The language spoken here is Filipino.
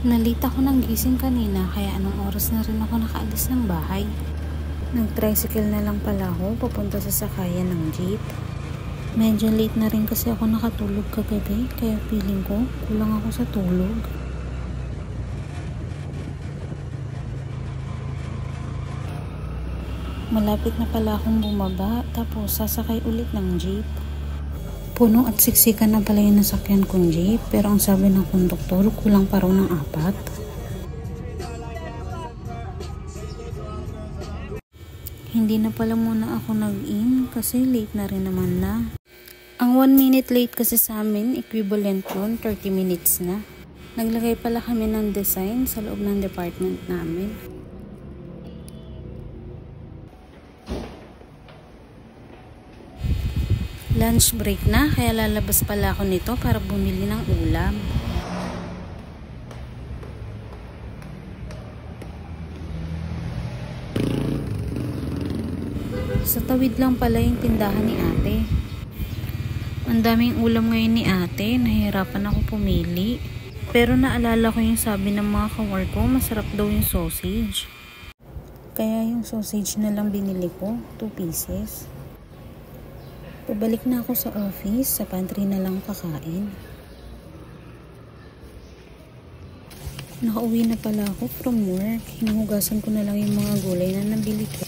Nalita ako ng gising kanina kaya anong oras na rin ako nakaalis ng bahay. Nag-tricycle na lang pala ako papunta sa sakayan ng jeep. Medyo late na rin kasi ako nakatulog kagabi kaya feeling ko kulang ako sa tulog. Malapit na pala akong bumaba tapos sasakay ulit ng jeep. Puno at siksikan na pala yung nasakyan kong jeep pero ang sabi ng konduktor kulang pa raw ng 4. Hindi na pala muna ako nag-in kasi late na rin naman na. Ang 1 minute late kasi sa amin equivalent nun 30 minutes na. Naglagay pala kami ng design sa loob ng department namin. Lunch break na kaya lalabas pala ako nito para bumili ng ulam. Sa tawid lang pala yung tindahan ni ate. Ang daming ulam ngayon ni ate, nahihirapan ako pumili. Pero naalala ko yung sabi ng mga kawork ko, masarap daw yung sausage. Kaya yung sausage na lang binili ko, 2 pieces. Pabalik na ako sa office, sa pantry na lang kakain. Nakauwi na pala ako from work. Hinuhugasan ko na lang yung mga gulay na nabili ko.